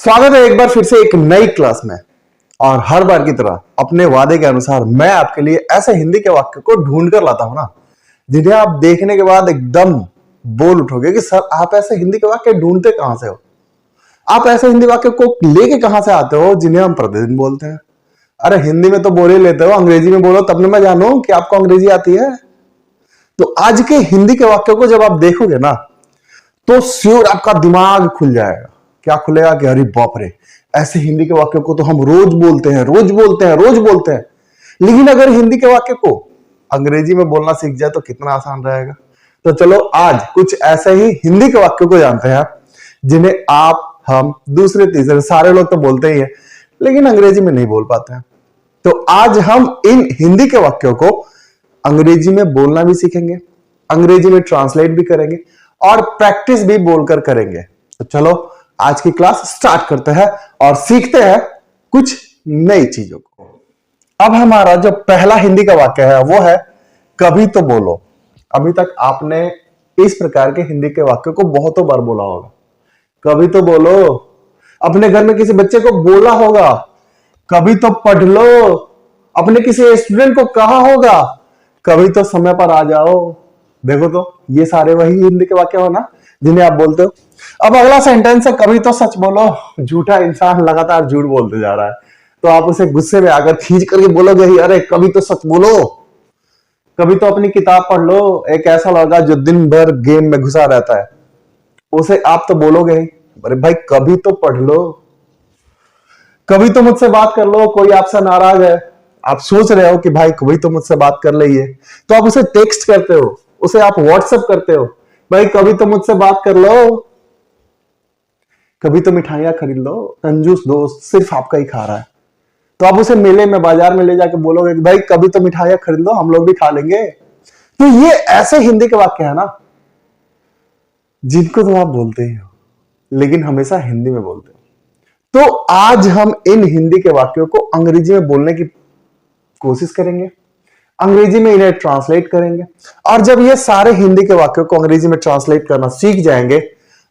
स्वागत है एक बार फिर से एक नई क्लास में। और हर बार की तरह अपने वादे के अनुसार मैं आपके लिए ऐसे हिंदी के वाक्य को ढूंढ कर लाता हूं ना, जिन्हें आप देखने के बाद एकदम बोल उठोगे कि सर आप ऐसे हिंदी के वाक्य ढूंढते कहां से हो। आप ऐसे हिंदी वाक्य को लेके कहां से आते हो जिन्हें हम प्रतिदिन बोलते हैं। अरे हिंदी में तो बोल ही लेते हो, अंग्रेजी में बोलो तब मैं जानू कि आपको अंग्रेजी आती है। तो आज के हिंदी के वाक्यों को जब आप देखोगे ना तो श्योर आपका दिमाग खुल जाएगा। क्या खुलेगा कि अरे बाप रे, ऐसे हिंदी के वाक्यों को तो हम रोज बोलते हैं, रोज बोलते हैं, रोज बोलते हैं। लेकिन अगर हिंदी के वाक्य को अंग्रेजी में बोलना सीख जाए तो कितना आसान रहेगा। तो चलो आज कुछ ऐसे ही हिंदी के वाक्यों को जानते हैं जिन्हें आप, हम, दूसरे तीसरे सारे लोग तो बोलते ही हैं लेकिन अंग्रेजी में नहीं बोल पाते हैं। तो आज हम इन हिंदी के वाक्यों को अंग्रेजी में बोलना भी सीखेंगे, अंग्रेजी में ट्रांसलेट भी करेंगे और प्रैक्टिस भी बोलकर करेंगे। तो चलो आज की क्लास स्टार्ट करते हैं और सीखते हैं कुछ नई चीजों को। अब हमारा जो पहला हिंदी का वाक्य है वो है कभी तो बोलो। अभी तक आपने इस प्रकार के हिंदी के वाक्य को बहुतों बार बोला होगा। कभी तो बोलो, अपने घर में किसी बच्चे को बोला होगा। कभी तो पढ़ लो, अपने किसी स्टूडेंट को कहा होगा। कभी तो समय पर आ जाओ। देखो तो ये सारे वही हिंदी के वाक्य हो ना जिन्हें आप बोलते हो। अब अगला सेंटेंस है कभी तो सच बोलो। झूठा इंसान लगातार झूठ बोलते जा रहा है तो आप उसे गुस्से में आकर खींच करके बोलोगे ही, अरे कभी तो सच बोलो। कभी तो अपनी किताब पढ़ लो। एक ऐसा लड़का जो दिन भर गेम में घुसा रहता है उसे आप तो बोलोगे ही, अरे भाई कभी तो पढ़ लो। कभी तो मुझसे बात कर लो। कोई आपसे नाराज है, आप सोच रहे हो कि भाई कभी तो मुझसे बात कर लीजिए, तो आप उसे टेक्स्ट करते हो, उसे आप व्हाट्सएप करते हो, भाई कभी तो मुझसे बात कर लो। कभी तो मिठाइयां खरीद लो, कंजूस दोस्त सिर्फ आपका ही खा रहा है, तो आप उसे मेले में, बाजार में ले जाके बोलोगे कि भाई कभी तो मिठाइयां खरीद लो, हम लोग भी खा लेंगे। तो ये ऐसे हिंदी के वाक्य है ना जिनको तो आप बोलते ही हो लेकिन हमेशा हिंदी में बोलते हो। तो आज हम इन हिंदी के वाक्यों को अंग्रेजी में बोलने की कोशिश करेंगे, अंग्रेजी में इन्हें ट्रांसलेट करेंगे और जब ये सारे हिंदी के वाक्यों को अंग्रेजी में ट्रांसलेट करना सीख जाएंगे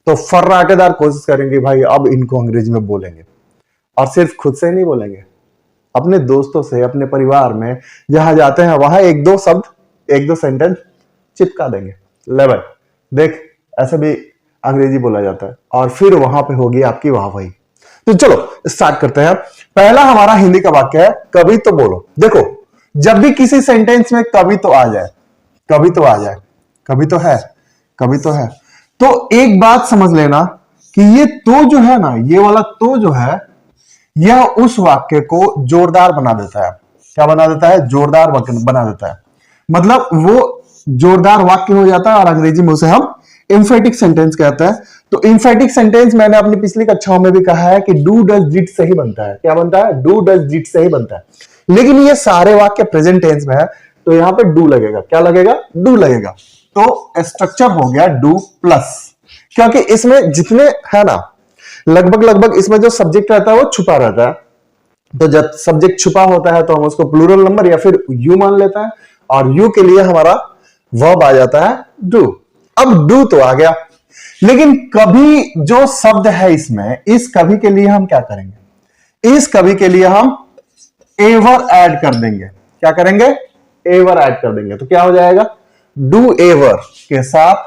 तो फर्राटेदार कोशिश करेंगे भाई अब इनको अंग्रेजी में बोलेंगे। और सिर्फ खुद से नहीं बोलेंगे, अपने दोस्तों से, अपने परिवार में जहां जाते हैं वहां एक दो शब्द, एक दो सेंटेंस चिपका देंगे। ले भाई देख, ऐसे भी अंग्रेजी बोला जाता है और फिर वहां पे होगी आपकी वाहवाही। तो चलो स्टार्ट करते हैं। पहला हमारा हिंदी का वाक्य है कभी तो बोलो। देखो जब भी किसी सेंटेंस में कभी तो आ जाए, कभी तो आ जाए, कभी तो है, कभी तो है, तो एक बात समझ लेना कि ये तो जो है ना, ये वाला तो जो है यह उस वाक्य को जोरदार बना देता है। क्या बना देता है? जोरदार बना देता है। मतलब वो जोरदार वाक्य हो जाता है और अंग्रेजी में उसे हम इंफेटिक सेंटेंस कहते हैं। तो इंफेटिक सेंटेंस मैंने अपनी पिछली कक्षाओं में भी कहा है कि डू डज डिड से ही बनता है। क्या बनता है? डू डज डिड से ही बनता है। लेकिन ये सारे वाक्य प्रेजेंट टेंस में है तो यहां पे डू लगेगा। क्या लगेगा? डू लगेगा। तो स्ट्रक्चर हो गया डू प्लस, क्योंकि इसमें जितने है ना लगभग इसमें जो सब्जेक्ट रहता है वो छुपा रहता है। तो जब सब्जेक्ट छुपा होता है तो हम उसको प्लूरल नंबर या फिर यू मान लेता है और यू के लिए हमारा वर्ब आ जाता है डू। अब डू तो आ गया, लेकिन कभी जो शब्द है इसमें, इस कभी के लिए हम क्या करेंगे? इस कभी के लिए हम एवर ऐड कर देंगे। क्या करेंगे? एवर ऐड कर देंगे। तो क्या हो जाएगा? डू एवर के साथ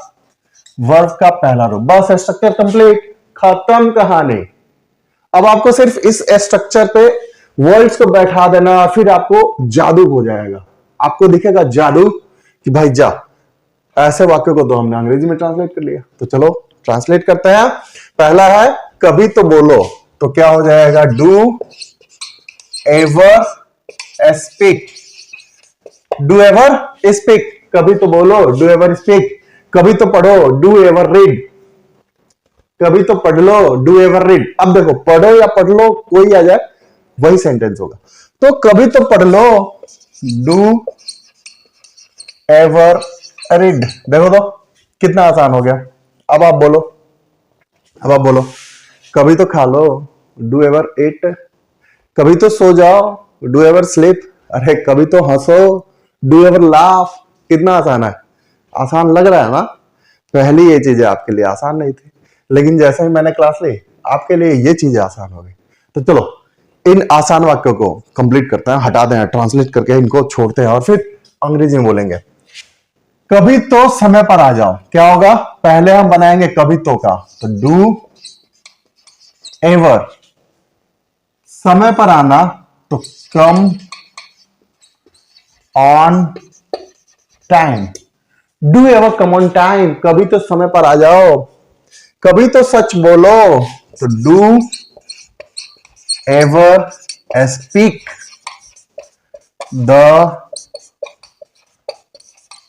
वर्ब का पहला रूप। बस स्ट्रक्चर कंप्लीट, खत्म कहानी। अब आपको सिर्फ इस स्ट्रक्चर पे वर्ड्स को बैठा देना और फिर आपको जादू हो जाएगा। आपको दिखेगा जादू कि भाई जा, ऐसे वाक्यों को तो हमने अंग्रेजी में ट्रांसलेट कर लिया। तो चलो ट्रांसलेट करते हैं। पहला है कभी तो बोलो, तो क्या हो जाएगा? Do ever speak. Do ever speak, कभी तो बोलो, डू एवर स्पीक। कभी तो पढ़ो, डू एवर रीड। कभी तो पढ़ लो, डू एवर रीड। अब देखो पढ़ो या पढ़ लो कोई आ जाए वही सेंटेंस होगा। तो कभी तो पढ़ लो, डू एवर रीड। देखो तो कितना आसान हो गया। अब आप बोलो, अब आप बोलो कभी तो खा लो, डू एवर ईट। कभी तो सो जाओ, डू एवर स्लीप। अरे कभी तो हंसो, डू एवर लाफ। कितना आसान है? आसान लग रहा है ना? पहली ये चीजें आपके लिए आसान नहीं थी, लेकिन जैसे ही मैंने क्लास ली आपके लिए ये चीजें आसान हो गई। तो चलो इन आसान वाक्यों को कंप्लीट करते हैं, हटा दें, ट्रांसलेट करके इनको छोड़ते हैं और फिर अंग्रेजी में बोलेंगे। कभी तो समय पर आ जाओ, क्या होगा? पहले हम बनाएंगे कभी तो का, तो डू एवर, समय पर आना तो come on time, do ever come on time, कभी तो समय पर आ जाओ। कभी तो सच बोलो, तो do ever speak the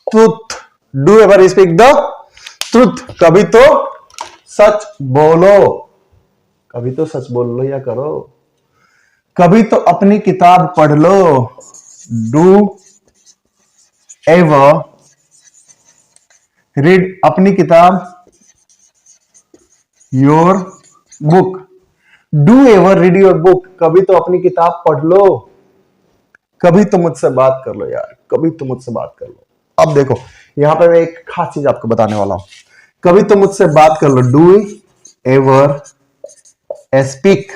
truth, do ever speak the truth, कभी तो सच बोलो, कभी तो सच बोल लो या करो। कभी तो अपनी किताब पढ़ लो, डू एवर रीड अपनी किताब, your book, do ever read your book, कभी तो अपनी किताब पढ़ लो। कभी तो मुझसे बात कर लो यार, कभी तो मुझसे बात कर लो। अब देखो यहां पे मैं एक खास चीज आपको बताने वाला हूं, कभी तो मुझसे बात कर लो, डू एवर स्पीक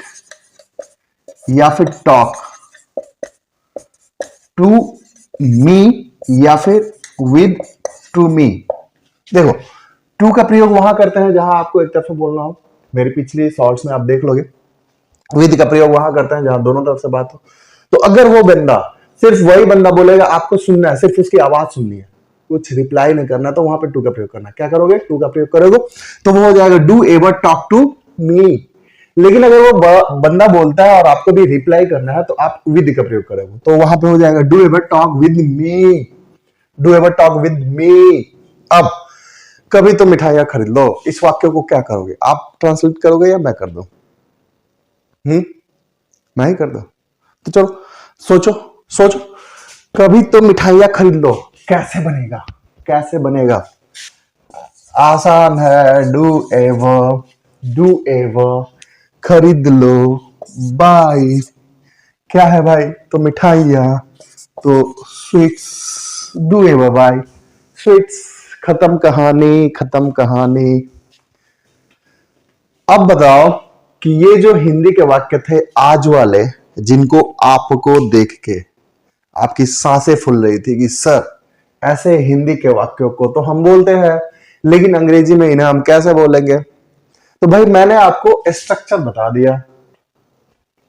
या फिर टॉक टू मी या फिर विद टू मी। देखो टू का प्रयोग वहां करते हैं जहां आपको एक तरफ से बोलना हो, मेरी पिछली शॉर्ट्स में आप देख लोगे। विद का प्रयोग वहां करते हैं जहां दोनों तरफ से बात हो। तो अगर वो बंदा, सिर्फ वही बंदा बोलेगा, आपको सुनना है, सिर्फ उसकी आवाज सुननी है, कुछ रिप्लाई नहीं करना, तो वहां पे टू का प्रयोग करना। क्या करोगे? टू का प्रयोग करोगे तो वो हो जाएगा do ever talk to me. लेकिन अगर वो बंदा बोलता है और आपको भी रिप्लाई करना है तो आप विद का प्रयोग करोगे, तो वहां पे हो जाएगा do ever talk with me, do ever talk with me. अब कभी तो मिठाइयां खरीद लो, इस वाक्य को क्या करोगे? आप ट्रांसलेट करोगे या मैं कर दूं? मैं ही कर दूं? तो चलो सोचो सोचो, कभी तो मिठाइयां खरीद लो, कैसे बनेगा? कैसे बनेगा? आसान है, डू एवर खरीद लो, बाय क्या है भाई? तो मिठाइयां, तो sweets, do ever buy sweets, खत्म कहानी, खत्म कहानी। अब बताओ कि ये जो हिंदी के वाक्य थे आज वाले, जिनको आपको देख के आपकी सांसें फूल रही थी कि सर ऐसे हिंदी के वाक्यों को तो हम बोलते हैं, लेकिन अंग्रेजी में इन्हें हम कैसे बोलेंगे? तो भाई मैंने आपको स्ट्रक्चर बता दिया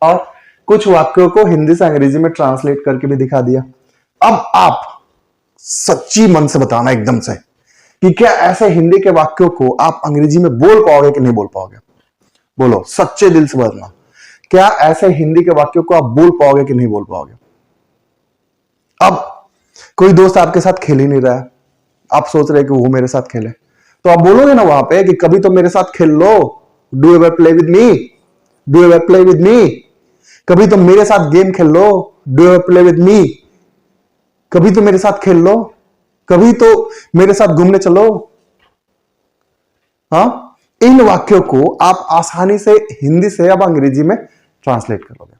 और कुछ वाक्यों को हिंदी से अंग्रेजी में ट्रांसलेट करके भी दिखा दिया। अब आप सच्ची मन से बताना एकदम से कि क्या ऐसे हिंदी के वाक्यों को आप अंग्रेजी में बोल पाओगे कि नहीं बोल पाओगे? बोलो सच्चे दिल से बताना, क्या ऐसे हिंदी के वाक्यों को आप बोल पाओगे कि नहीं बोल पाओगे? अब कोई दोस्त आपके साथ खेल ही नहीं रहा है, आप सोच रहे कि वो मेरे साथ खेले, तो आप बोलोगे ना वहां पे कि कभी तो मेरे साथ खेल लो, do ever play with me, do ever play with me. कभी तो मेरे साथ गेम खेल लो, do ever play with me. कभी तो मेरे साथ खेल लो, कभी तो मेरे साथ घूमने चलो। हाँ, इन वाक्यों को आप आसानी से हिंदी से अब अंग्रेजी में ट्रांसलेट कर लोगे।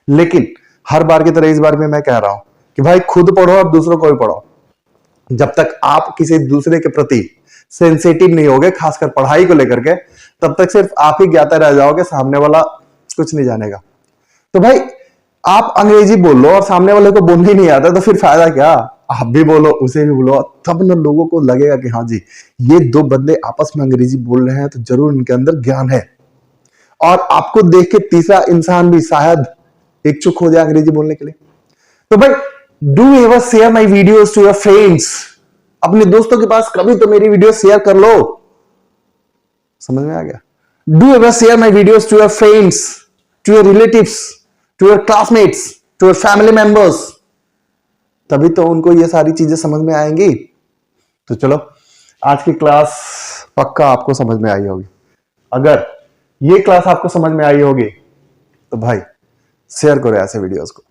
लेकिन हर बार की तरह इस बार में मैं कह रहा हूं कि भाई खुद पढ़ो और दूसरों को भी पढ़ो। जब तक आप किसी दूसरे के प्रति सेंसिटिव नहीं होगे, खासकर पढ़ाई को लेकर के, तब तक सिर्फ आप ही ज्ञाता रह जाओगे, सामने वाला कुछ नहीं जानेगा। तो भाई आप अंग्रेजी बोल लो और सामने वाले को बोलने ही नहीं आता, तो फिर फायदा क्या? आप भी बोलो, उसे भी बोलो, तब ना लोगों को लगेगा कि हाँ जी ये दो बंदे आपस में अंग्रेजी बोल रहे हैं तो जरूर इनके अंदर ज्ञान है। और आपको देख के तीसरा इंसान भी शायद इच्छुक हो जाए अंग्रेजी बोलने के लिए। तो भाई do ever share my videos to your friends, अपने दोस्तों के पास कभी तो मेरी वीडियो शेयर कर लो। समझ में आ गया? Do ever share my videos to your friends, to your relatives, to your classmates, to your family members, तभी तो उनको ये सारी चीजें समझ में आएंगी। तो चलो आज की क्लास पक्का आपको समझ में आई होगी। अगर ये क्लास आपको समझ में आई होगी तो भाई शेयर करो ऐसे वीडियोस को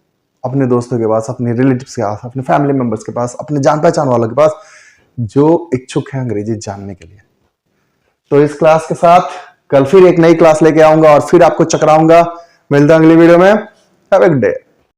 अपने दोस्तों के पास, अपने रिलेटिव्स के पास, अपने फैमिली मेंबर्स के पास, अपने जान पहचान वालों के पास जो इच्छुक है अंग्रेजी जानने के लिए। तो इस क्लास के साथ कल फिर एक नई क्लास लेके आऊंगा और फिर आपको चकराऊंगा। मिलते हैं अगली वीडियो में। Have a good day.